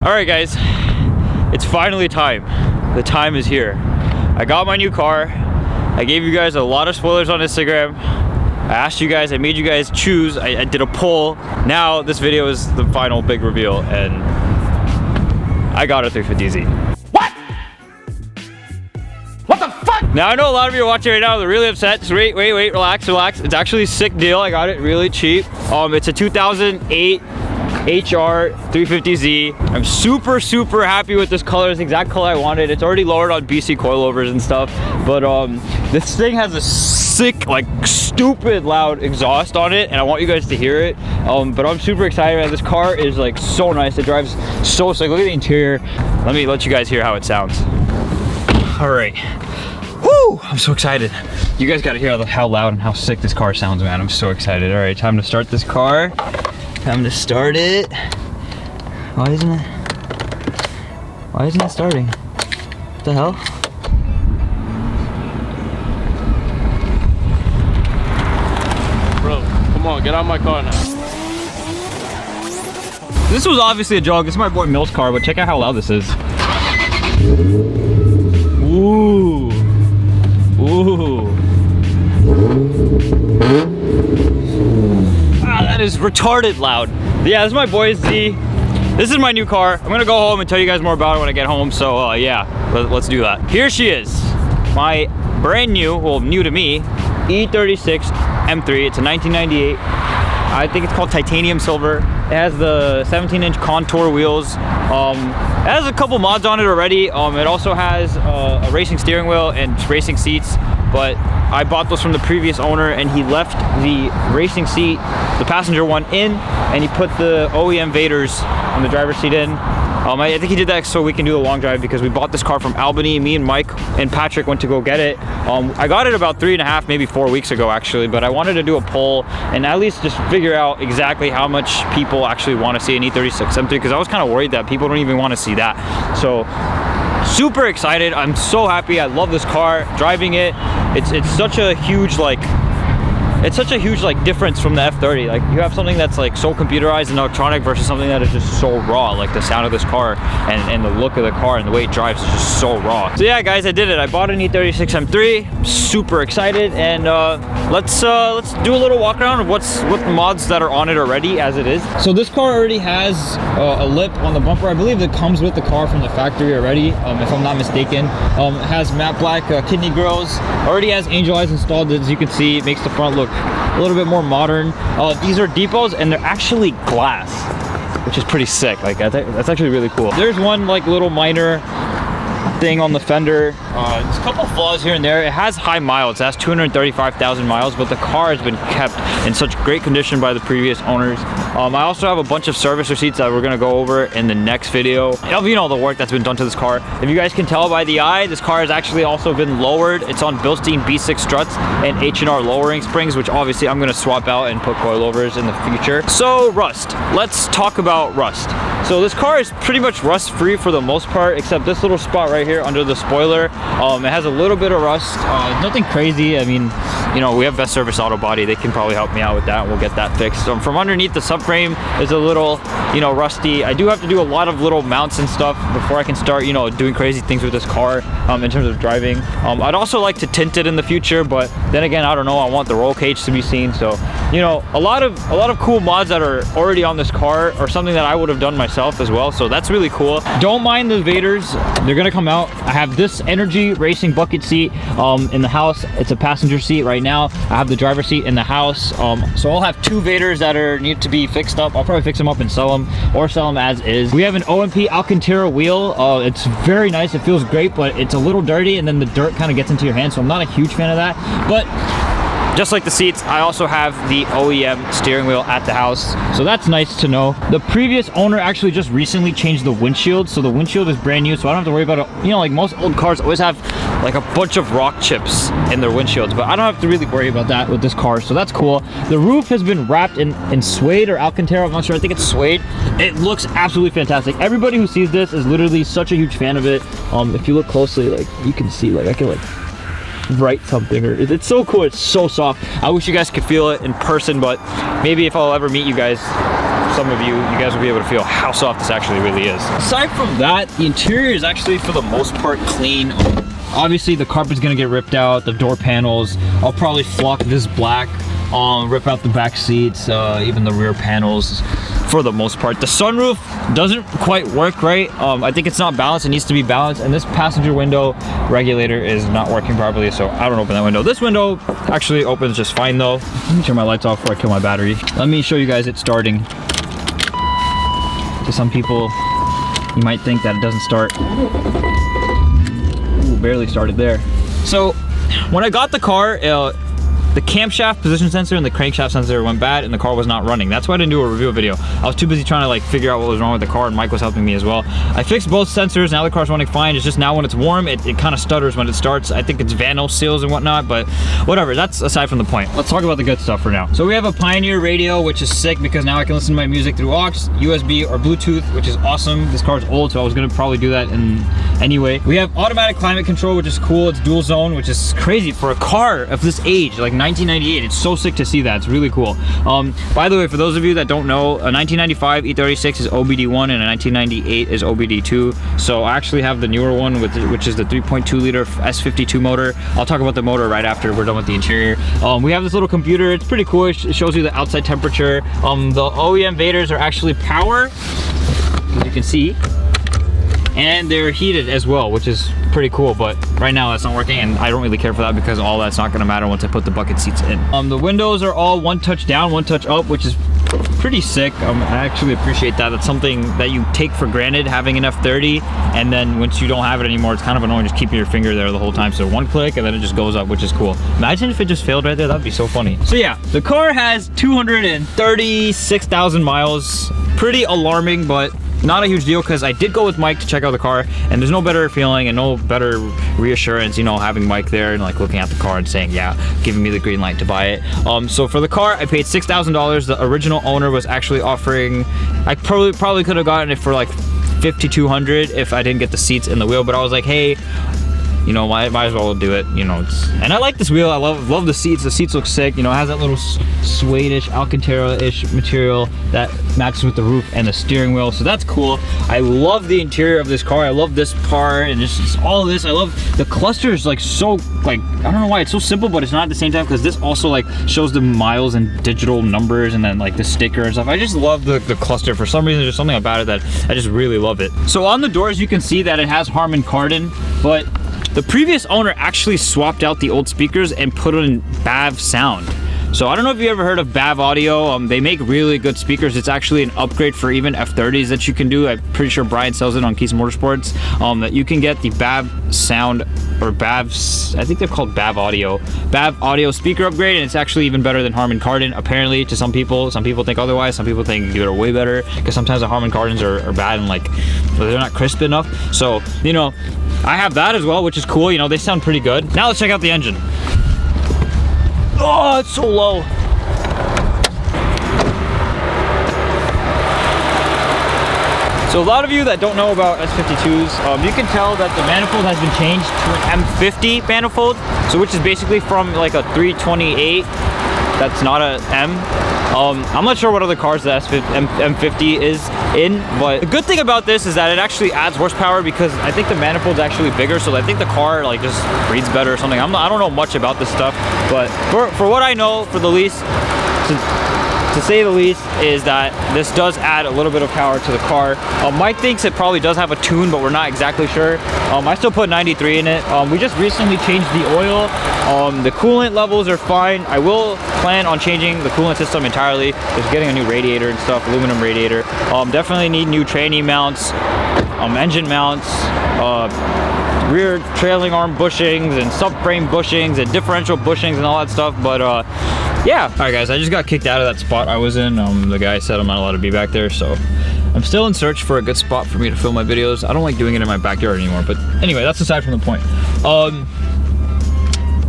All right, guys, it's finally time. The time is here. I got my new car. I gave you guys a lot of spoilers on Instagram. I asked you guys, I made you guys choose. I did a poll. Now this video is the final big reveal, and I got a 350Z. What? What the fuck? Now I know a lot of you are watching right now, they're really upset. Just wait, relax. It's actually a sick deal. I got it really cheap. It's a 2008 HR 350Z. I'm super happy with this color. It's the exact color I wanted. It's already lowered on BC coilovers and stuff, but this thing has a sick, like, stupid loud exhaust on it, and I want you guys to hear it. But I'm super excited, man. This car is like so nice. It drives so sick. Look at the interior. Let me let you guys hear how it sounds. All right. Woo! I'm so excited. You guys gotta hear how loud and how sick this car sounds, man. I'm so excited. All right, time to start this car. Time to start it. Why isn't it starting? What the hell? Bro, come on, get out of my car now. This was obviously a joke. This is my boy Mill's car, but check out how loud this is. Ooh. Ooh. That is retarded loud. Yeah, this is my boy's Z. This is my new car. I'm gonna go home and tell you guys more about it when I get home. So yeah, let's do that. Here she is, my brand new, well, new to me, E36 M3. It's a 1998. I think it's called titanium silver. It has the 17-inch contour wheels. It has a couple mods on it already. It also has a racing steering wheel and racing seats, but I bought those from the previous owner, and he left the racing seat, the passenger one, in, and he put the OEM Vaders on the driver's seat in. I think he did that so we can do the long drive, because we bought this car from Albany. Me and Mike and Patrick went to go get it. I got it about 3.5, maybe 4 weeks ago actually, but I wanted to do a poll and at least just figure out exactly how much people actually want to see an E36 M3, because I was kind of worried that people don't even want to see that. So super excited. I'm so happy. I love this car. Driving it, it's such a huge difference from the F30. Like, you have something that's like so computerized and electronic versus something that is just so raw. Like the sound of this car and the look of the car and the way it drives is just so raw. So yeah, guys, I did it. I bought an E36 M3. Super excited, and let's do a little walk around of what mods that are on it already as it is. So this car already has a lip on the bumper. I believe it comes with the car from the factory already, if I'm not mistaken. It has matte black kidney grills. Already has angel eyes installed. As you can see, it makes the front look a little bit more modern. These are depots, and they're actually glass, which is pretty sick. Like, that's actually really cool. There's one like little minor thing on the fender. There's a couple flaws here and there. It has high miles. It has 235,000 miles, but the car has been kept in such great condition by the previous owners. I also have a bunch of service receipts that we're gonna go over in the next video. You know, the work that's been done to this car. If you guys can tell by the eye, this car has actually also been lowered. It's on Bilstein B6 struts and H&R lowering springs, which obviously I'm gonna swap out and put coilovers in the future. So rust. Let's talk about rust. So this car is pretty much rust free for the most part, except this little spot right here under the spoiler. It has a little bit of rust. Nothing crazy. I mean, you know, we have Best Service Auto Body. They can probably help me out with that, and we'll get that fixed. From underneath, the subframe is a little, you know, rusty. I do have to do a lot of little mounts and stuff before I can start, you know, doing crazy things with this car in terms of driving. I'd also like to tint it in the future, but then again, I don't know. I want the roll cage to be seen. So, you know, a lot of cool mods that are already on this car are something that I would have done myself as well. So that's really cool. Don't mind the Vaders. They're gonna come out. I have this Energy Racing bucket seat in the house. It's a passenger seat right now. I have the driver's seat in the house. So I'll have two Vaders that need to be fixed up. I'll probably fix them up and sell them, or sell them as is. We have an OMP Alcantara wheel. It's very nice. It feels great, but it's a little dirty, and then the dirt kind of gets into your hand. So I'm not a huge fan of that. But just like the seats, I also have the OEM steering wheel at the house, so that's nice to know. The previous owner actually just recently changed the windshield, so the windshield is brand new, so I don't have to worry about it. You know, like most old cars always have like a bunch of rock chips in their windshields, but I don't have to really worry about that with this car, so that's cool. The roof has been wrapped in suede or Alcantara, I'm not sure. I think it's suede. It looks absolutely fantastic. Everybody who sees this is literally such a huge fan of it. If you look closely, like, you can see, like, I can like write something, or it's so cool. It's so soft. I wish you guys could feel it in person, but maybe if I'll ever meet you guys some of you guys will be able to feel how soft this actually really is. Aside from that, the interior is actually for the most part clean. Obviously the carpet's gonna get ripped out, the door panels, I'll probably flock this black, rip out the back seats, even the rear panels for the most part. The sunroof doesn't quite work right. I think it's not balanced, it needs to be balanced, and this passenger window regulator is not working properly, so I don't open that window. This window actually opens just fine though. Let me turn my lights off before I kill my battery. Let me show you guys it starting. To some people, you might think that it doesn't start. Ooh, barely started there. So when I got the car, the camshaft position sensor and the crankshaft sensor went bad and the car was not running. That's why I didn't do a review video. I was too busy trying to like figure out what was wrong with the car, and Mike was helping me as well. I fixed both sensors, now the car's running fine. It's just now when it's warm, it kind of stutters when it starts. I think it's Vanos seals and whatnot, but whatever, that's aside from the point. Let's talk about the good stuff for now. So we have a Pioneer radio, which is sick because now I can listen to my music through aux, USB, or Bluetooth, which is awesome. This car's old, so I was gonna probably do that anyway. We have automatic climate control, which is cool. It's dual zone, which is crazy for a car of this age, like 1998. It's so sick to see that. It's really cool. By the way, for those of you that don't know, a 1995 E36 is OBD1 and a 1998 is OBD2. So I actually have the newer one, which is the 3.2 liter S52 motor. I'll talk about the motor right after we're done with the interior. We have this little computer. It's pretty cool. It shows you the outside temperature. The OEM Vaders are actually power, as you can see, and they're heated as well, which is pretty cool, but right now that's not working, and I don't really care for that because all that's not gonna matter once I put the bucket seats in. The windows are all one touch down, one touch up, which is pretty sick. I actually appreciate that. That's something that you take for granted, having an F30, and then once you don't have it anymore, it's kind of annoying just keeping your finger there the whole time. So one click and then it just goes up, which is cool. Imagine if it just failed right there, that'd be so funny. So yeah, the car has 236,000 miles. Pretty alarming, but not a huge deal because I did go with Mike to check out the car, and there's no better feeling and no better reassurance, you know, having Mike there and like looking at the car and saying, yeah, giving me the green light to buy it. So for the car, I paid $6,000. The original owner was actually offering, I probably could have gotten it for like $5,200 if I didn't get the seats in the wheel, but I was like, hey, you know, might as well do it, you know. And I like this wheel. I love the seats. The seats look sick. You know, it has that little suede-ish, Alcantara-ish material that matches with the roof and the steering wheel, so that's cool. I love the interior of this car. I love this part and just all of this. I love the cluster is like so, like, I don't know why it's so simple, but it's not at the same time, because this also like shows the miles and digital numbers and then like the sticker and stuff. I just love the cluster. For some reason, there's something about it that I just really love it. So on the doors, you can see that it has Harman Kardon, but the previous owner actually swapped out the old speakers and put in BAV sound. So I don't know if you ever heard of BAV audio. They make really good speakers. It's actually an upgrade for even F30s that you can do. I'm pretty sure Brian sells it on Keys Motorsports, that you can get the BAV sound, or BAV, I think they're called BAV audio speaker upgrade, and it's actually even better than Harman Kardon, apparently, to some people. Some people think otherwise. Some people think they're way better, because sometimes the Harman Kardons are bad and like, they're not crisp enough. So, you know, I have that as well, which is cool. You know, they sound pretty good. Now let's check out the engine. Oh, it's so low. So a lot of you that don't know about S52s, you can tell that the manifold has been changed to an M50 manifold, so which is basically from like a 328 that's not a M. I'm not sure what other cars the M50 is in, but the good thing about this is that it actually adds horsepower, because I think the manifold's actually bigger, so I think the car like just breathes better or something. I don't know much about this stuff, but for what I know, for the least, to say the least, is that this does add a little bit of power to the car. Mike thinks it probably does have a tune, but we're not exactly sure. I still put 93 in it. We just recently changed the oil. The coolant levels are fine. I will plan on changing the coolant system entirely. Just getting a new radiator and stuff, aluminum radiator. Definitely need new tranny mounts, engine mounts, rear trailing arm bushings and subframe bushings and differential bushings and all that stuff, but yeah. All right guys, I just got kicked out of that spot I was in. The guy said I'm not allowed to be back there, so I'm still in search for a good spot for me to film my videos. I don't like doing it in my backyard anymore, but anyway, that's aside from the point.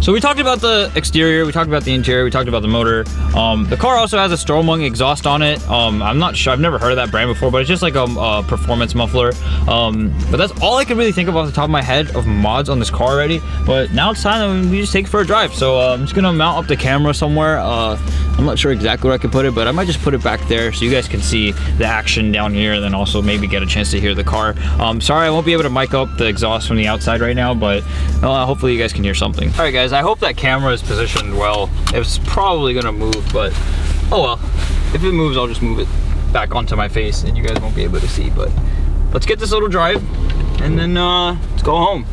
So we talked about the exterior, we talked about the interior, we talked about the motor. The car also has a Strommung exhaust on it. I'm not sure, I've never heard of that brand before, but it's just like a performance muffler. But that's all I can really think of off the top of my head of mods on this car already. But now it's time that we just take it for a drive. So I'm just gonna mount up the camera somewhere. I'm not sure exactly where I can put it, but I might just put it back there so you guys can see the action down here, and then also maybe get a chance to hear the car. Sorry I won't be able to mic up the exhaust from the outside right now, but hopefully you guys can hear something. All right guys, I hope that camera is positioned well. It's probably gonna move, but oh well. If it moves, I'll just move it back onto my face and you guys won't be able to see, but let's get this little drive and then let's go home.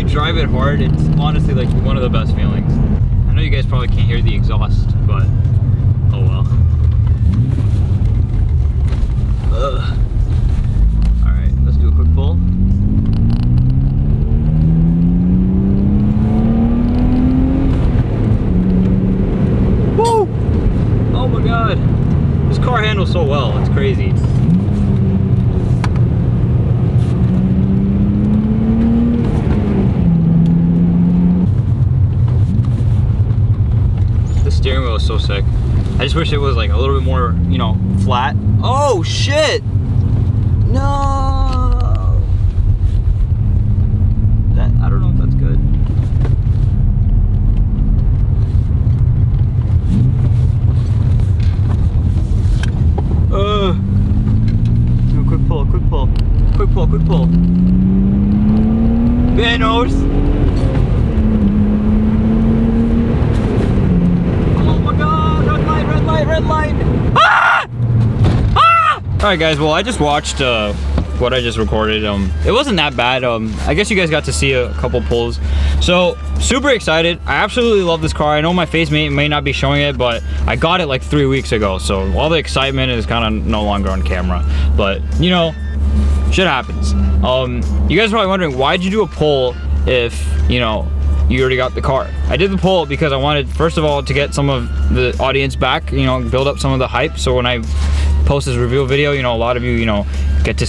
Drive it hard, it's honestly like one of the best feelings. I know you guys probably can't hear the exhaust, but oh well. Alright, let's do a quick pull. Woo! Oh my god. This car handles so well, it's crazy. Steering wheel is so sick. I just wish it was like a little bit more, you know, flat. Oh shit! No! That, I don't know if that's good. Do a quick pull, quick pull. Quick pull, quick pull. Vanos! Red light. Ah! Ah! All right guys, well I just watched what I just recorded. It wasn't that bad. I guess you guys got to see a couple pulls. So super excited. I absolutely love this car. I know my face may not be showing it, but I got it like 3 weeks ago. So all the excitement is kind of no longer on camera, but you know, shit happens. You guys are probably wondering, why'd you do a pull if, you know, you already got the car? I did the poll because I wanted, first of all, to get some of the audience back, you know, build up some of the hype. So when I post this review video, you know, a lot of you know, get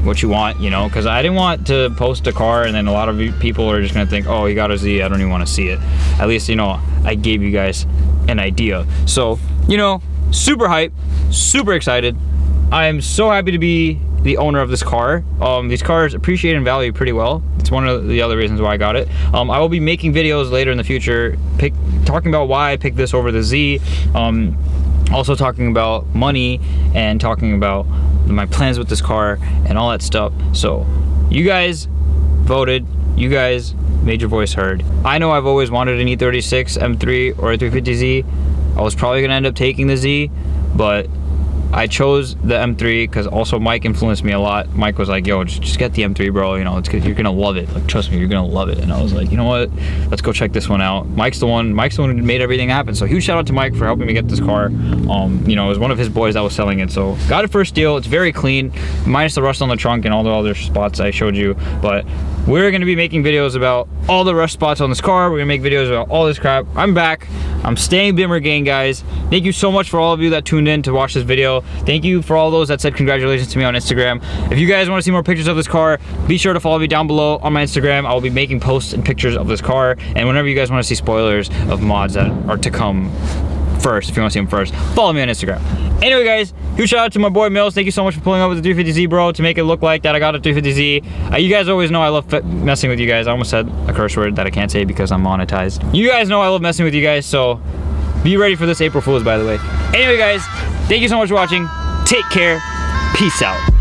what you want, you know, because I didn't want to post a car and then a lot of people are just gonna think, oh, you got a Z, I don't even want to see it. At least, you know, I gave you guys an idea. So, you know, super hype, super excited. I am so happy to be the owner of this car. These cars appreciate in value pretty well. It's one of the other reasons why I got it. I will be making videos later in the future talking about why I picked this over the Z, also talking about money and talking about my plans with this car and all that stuff. So you guys voted, you guys made your voice heard. I know I've always wanted an E36 M3 or a 350Z. I was probably gonna end up taking the Z, but I chose the M3 because also Mike influenced me a lot. Mike was like, yo, just get the M3, bro. You know, you're gonna love it. Like, trust me, you're gonna love it. And I was like, you know what? Let's go check this one out. Mike's the one who made everything happen. So huge shout out to Mike for helping me get this car. You know, it was one of his boys that was selling it. So got it for a steal. It's very clean, minus the rust on the trunk and all the other spots I showed you. But we're gonna be making videos about all the rust spots on this car. We're gonna make videos about all this crap. I'm back. I'm staying Bimmer Gang, guys. Thank you so much for all of you that tuned in to watch this video. Thank you for all those that said congratulations to me on Instagram. If you guys want to see more pictures of this car, be sure to follow me down below on my Instagram. I will be making posts and pictures of this car. And whenever you guys want to see spoilers of mods that are to come first, if you want to see them first, follow me on Instagram. Anyway, guys, huge shout out to my boy Mills. Thank you so much for pulling up with the 350Z, bro, to make it look like that I got a 350Z. You guys always know I love messing with you guys. I almost said a curse word that I can't say because I'm monetized. You guys know I love messing with you guys, so be ready for this April Fool's, by the way. Anyway, guys, thank you so much for watching. Take care. Peace out.